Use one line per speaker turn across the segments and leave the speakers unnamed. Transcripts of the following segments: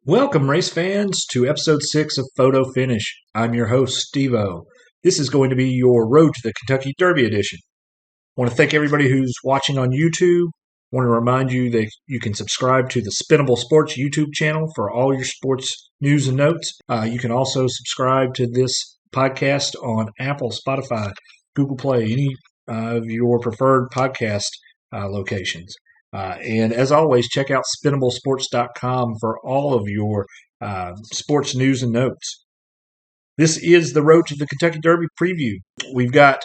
Welcome, race fans, to episode 6 of Photo Finish. I'm your host, Steve-O. This is going to be your Road to the Kentucky Derby edition. I want to thank everybody who's watching on YouTube. I want to remind you that you can subscribe to the Spinnable Sports YouTube channel for all your sports news and notes. You can also subscribe to this podcast on Apple, Spotify, Google Play, any of your preferred podcast locations. And as always, check out spinnablesports.com for all of your sports news and notes. This is the Road to the Kentucky Derby preview. We've got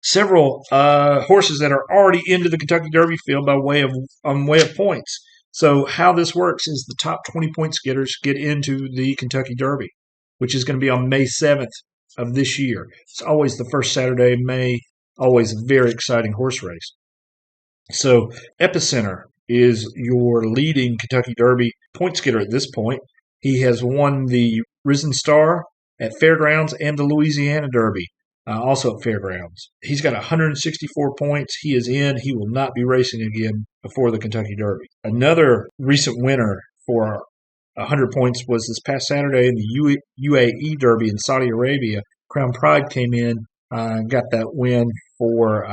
several horses that are already into the Kentucky Derby field by way of points. So how this works is the top 20 points getters get into the Kentucky Derby, which is going to be on May 7th of this year. It's always the first Saturday in May, always a very exciting horse race. So Epicenter is your leading Kentucky Derby points getter at this point. He has won the Risen Star at Fairgrounds and the Louisiana Derby, also at Fairgrounds. He's got 164 points. He is in. He will not be racing again before the Kentucky Derby. Another recent winner for 100 points was this past Saturday in the UAE Derby in Saudi Arabia. Crown Pride came in and got that win for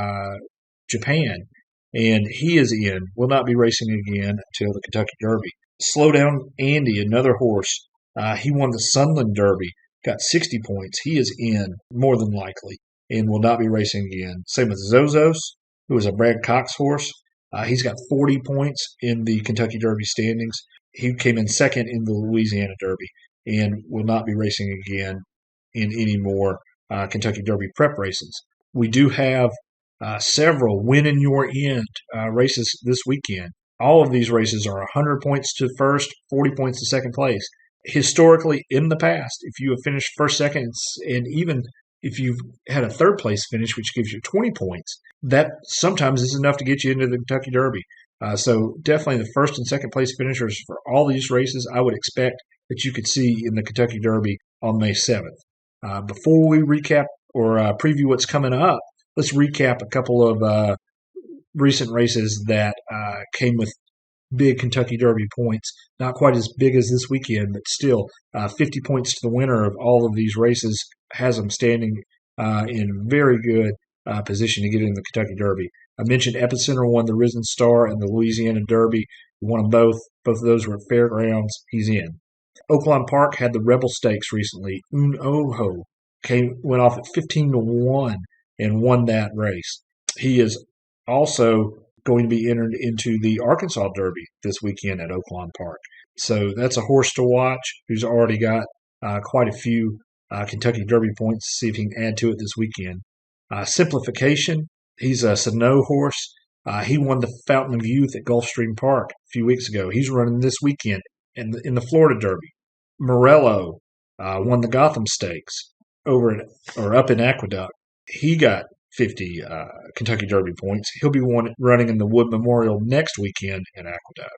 Japan. And he is in, will not be racing again until the Kentucky Derby. Slow Down Andy, another horse. He won the Sunland Derby, got 60 points. He is in, more than likely, and will not be racing again. Same with Zozos, who is a Brad Cox horse. He's got 40 points in the Kentucky Derby standings. He came in second in the Louisiana Derby and will not be racing again in any more Kentucky Derby prep races. We do have several win in your end races this weekend. All of these races are 100 points to first, 40 points to second place. Historically, in the past, if you have finished first, second, and even if you've had a third place finish, which gives you 20 points, that sometimes is enough to get you into the Kentucky Derby. So definitely the first and second place finishers for all these races, I would expect that you could see in the Kentucky Derby on May 7th. Before we recap or preview what's coming up, let's recap a couple of recent races that came with big Kentucky Derby points. Not quite as big as this weekend, but still 50 points to the winner of all of these races has them standing in very good position to get in the Kentucky Derby. I mentioned Epicenter won the Risen Star and the Louisiana Derby. He won them both. Both of those were at Fairgrounds. He's in. Oaklawn Park had the Rebel Stakes recently. Un-Oh-Ho went off at 15-1. And won that race. He is also going to be entered into the Arkansas Derby this weekend at Oaklawn Park. So that's a horse to watch who's already got quite a few Kentucky Derby points. See if he can add to it this weekend. Simplification, he's a Sano horse. He won the Fountain of Youth at Gulfstream Park a few weeks ago. He's running this weekend in the Florida Derby. Morello won the Gotham Stakes up in Aqueduct. He got 50 Kentucky Derby points. He'll be running in the Wood Memorial next weekend at Aqueduct.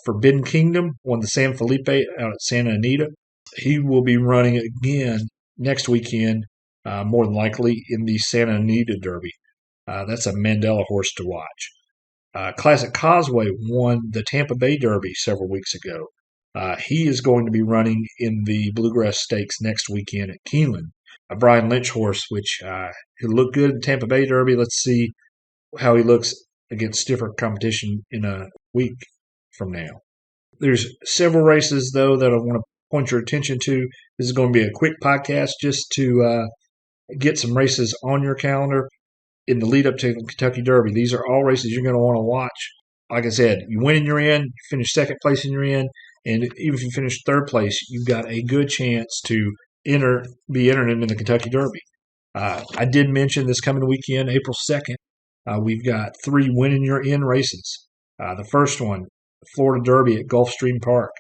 Forbidden Kingdom won the San Felipe out at Santa Anita. He will be running again next weekend, more than likely, in the Santa Anita Derby. That's a Mandela horse to watch. Classic Causeway won the Tampa Bay Derby several weeks ago. He is going to be running in the Bluegrass Stakes next weekend at Keeneland. A Brian Lynch horse, which he looked good in Tampa Bay Derby. Let's see how he looks against stiffer competition in a week from now. There's several races, though, that I want to point your attention to. This is going to be a quick podcast just to get some races on your calendar in the lead up to the Kentucky Derby. These are all races you're going to want to watch. Like I said, you win in your end, you finish second place in your end, and even if you finish third place, you've got a good chance to be entered into the Kentucky Derby. I did mention this coming weekend, April 2nd, we've got 3 win-in-your-end races. The first one, Florida Derby at Gulfstream Park.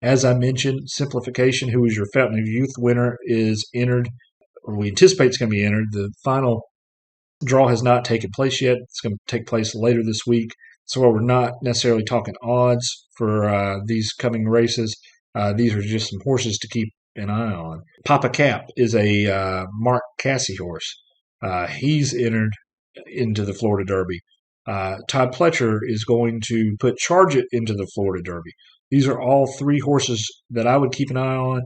As I mentioned, Simplification, who is your Fountain of Youth winner, is entered, or we anticipate it's going to be entered. The final draw has not taken place yet. It's going to take place later this week. So while we're not necessarily talking odds for these coming races, these are just some horses to keep an eye on. Papa Cap is a Mark Cassie horse. He's entered into the Florida Derby. Todd Pletcher is going to put Charge It into the Florida Derby. These are all three horses that I would keep an eye on.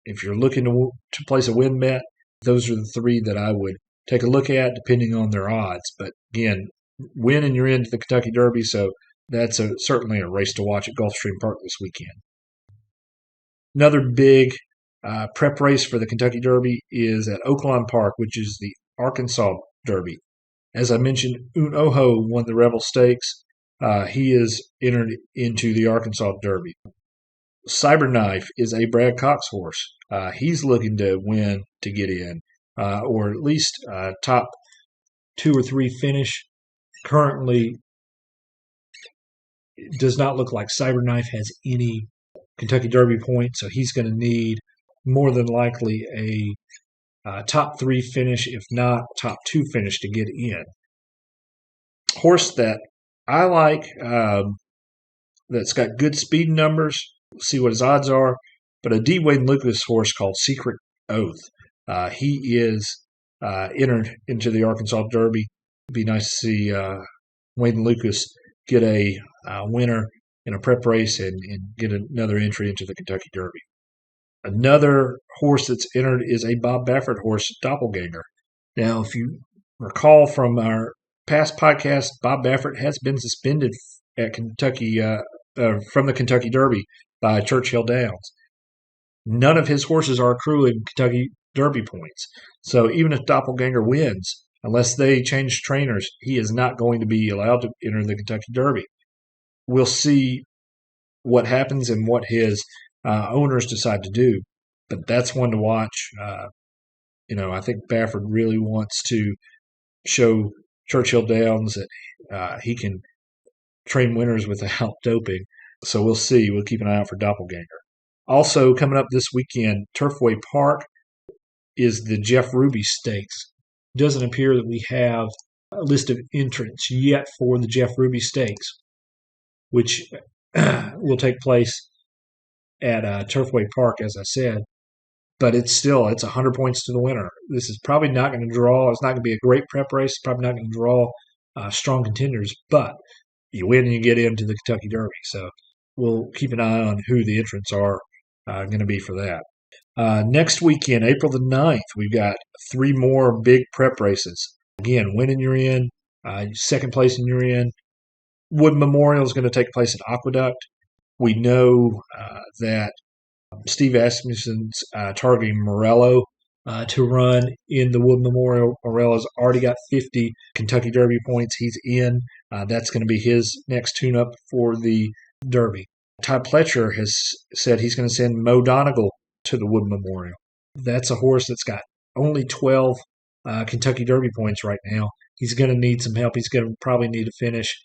If you're looking to place a win bet, those are the three that I would take a look at depending on their odds. But again, win and you're into the Kentucky Derby, so that's certainly a race to watch at Gulfstream Park this weekend. Another big prep race for the Kentucky Derby is at Oaklawn Park, which is the Arkansas Derby. As I mentioned, Unoho won the Rebel Stakes. He is entered into the Arkansas Derby. Cyberknife is a Brad Cox horse. He's looking to win to get in, or at least top 2 or 3 finish. Currently, it does not look like Cyberknife has any Kentucky Derby points, so he's going to need more than likely a top 3 finish, if not top 2 finish to get in. Horse that I like, that's got good speed numbers. We'll see what his odds are. But a D. Wayne Lucas horse called Secret Oath. He is entered into the Arkansas Derby. It'd be nice to see Wayne Lucas get a winner in a prep race and get another entry into the Kentucky Derby. Another horse that's entered is a Bob Baffert horse, Doppelganger. Now, if you recall from our past podcast, Bob Baffert has been suspended at Kentucky from the Kentucky Derby by Churchill Downs. None of his horses are accruing Kentucky Derby points. So even if Doppelganger wins, unless they change trainers, he is not going to be allowed to enter the Kentucky Derby. We'll see what happens and what his owners decide to do. But that's one to watch. I think Baffert really wants to show Churchill Downs that he can train winners without doping. So we'll see. We'll keep an eye out for Doppelganger. Also coming up this weekend, Turfway Park is the Jeff Ruby Stakes. It doesn't appear that we have a list of entrants yet for the Jeff Ruby Stakes, which will take place at Turfway Park, as I said. But it's 100 points to the winner. This is probably not going to draw. It's not going to be a great prep race. It's probably not going to draw strong contenders. But you win and you get into the Kentucky Derby. So we'll keep an eye on who the entrants are going to be for that. Next weekend, April the 9th, we've got 3 more big prep races. Again, win and you're in. Second place and you're in. Wood Memorial is going to take place at Aqueduct. We know that Steve Asmussen's targeting Morello to run in the Wood Memorial. Morello's already got 50 Kentucky Derby points. He's in. That's going to be his next tune-up for the Derby. Todd Pletcher has said he's going to send Mo Donegal to the Wood Memorial. That's a horse that's got only 12 Kentucky Derby points right now. He's going to need some help. He's going to probably need to finish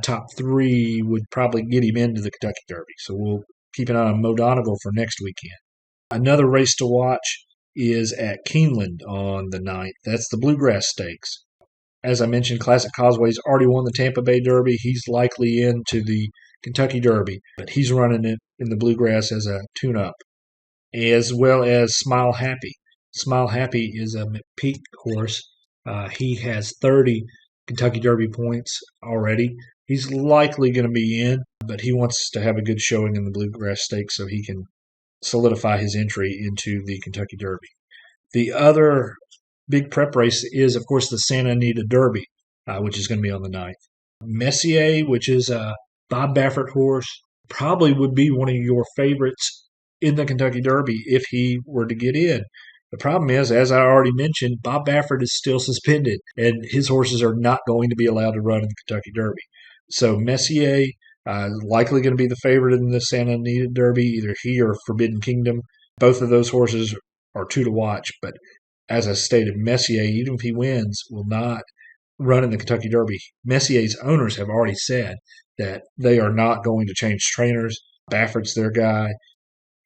top 3 would probably get him into the Kentucky Derby. So we'll keep an eye on Mo Donegal for next weekend. Another race to watch is at Keeneland on the 9th. That's the Bluegrass Stakes. As I mentioned, Classic Causeway's already won the Tampa Bay Derby. He's likely into the Kentucky Derby, but he's running it in the Bluegrass as a tune-up, as well as Smile Happy. Smile Happy is a McPeak horse. He has 30 Kentucky Derby points already. He's likely going to be in, but he wants to have a good showing in the Bluegrass Stakes so he can solidify his entry into the Kentucky Derby. The other big prep race is, of course, the Santa Anita Derby, which is going to be on the 9th. Messier, which is a Bob Baffert horse, probably would be one of your favorites in the Kentucky Derby if he were to get in. The problem is, as I already mentioned, Bob Baffert is still suspended, and his horses are not going to be allowed to run in the Kentucky Derby. So Messier likely going to be the favorite in the Santa Anita Derby, either he or Forbidden Kingdom. Both of those horses are 2 to watch, but as I stated, Messier, even if he wins, will not run in the Kentucky Derby. Messier's owners have already said that they are not going to change trainers. Baffert's their guy.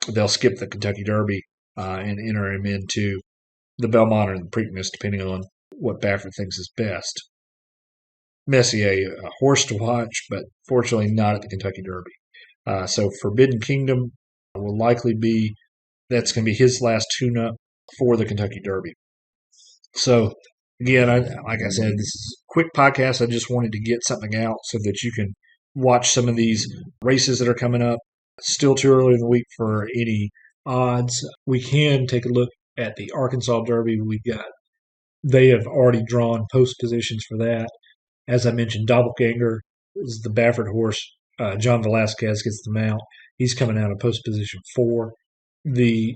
They'll skip the Kentucky Derby and enter him into the Belmont or the Preakness, depending on what Baffert thinks is best. Messier, a horse to watch, but fortunately not at the Kentucky Derby. So Forbidden Kingdom will likely be, that's going to be his last tune-up for the Kentucky Derby. So, again, like I said, this is a quick podcast. I just wanted to get something out so that you can watch some of these races that are coming up. Still too early in the week for any odds. We can take a look at the Arkansas Derby. They have already drawn post positions for that. As I mentioned, Doppelganger is the Baffert horse. John Velasquez gets the mount. He's coming out of post position 4. The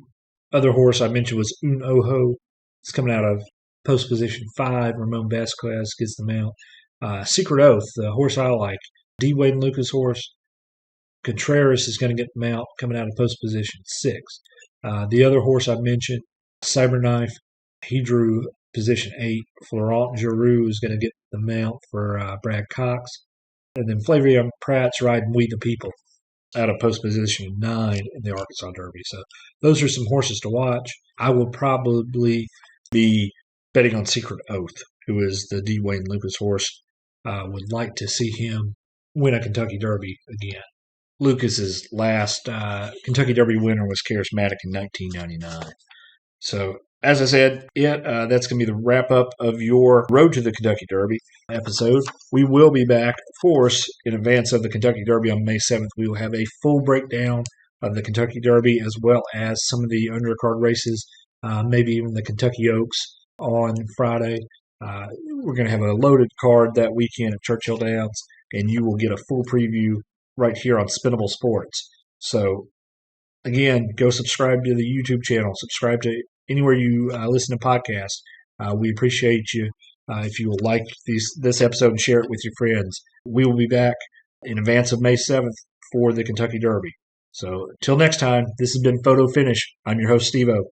other horse I mentioned was Un Ojo. He's coming out of post position 5. Ramon Vasquez gets the mount. Secret Oath, the horse I like. D. Wayne Lucas horse. Contreras is going to get the mount coming out of post position 6. The other horse I mentioned, Cyberknife, he drew position 8. Florent Giroux is going to get the mount for Brad Cox. And then Flavia Pratt's riding We the People out of post position 9 in the Arkansas Derby. So those are some horses to watch. I will probably be betting on Secret Oath, who is the D. Wayne Lucas horse. Would like to see him win a Kentucky Derby again. Lucas's last Kentucky Derby winner was Charismatic in 1999. So, as I said, that's going to be the wrap-up of your Road to the Kentucky Derby episode. We will be back, of course, in advance of the Kentucky Derby on May 7th. We will have a full breakdown of the Kentucky Derby as well as some of the undercard races, maybe even the Kentucky Oaks on Friday. We're going to have a loaded card that weekend at Churchill Downs, and you will get a full preview right here on Spinnable Sports. So, again, go subscribe to the YouTube channel. Subscribe to anywhere you listen to podcasts. We appreciate you if you will like this episode and share it with your friends. We will be back in advance of May 7th for the Kentucky Derby. So, till next time, this has been Photo Finish. I'm your host, Steve-O.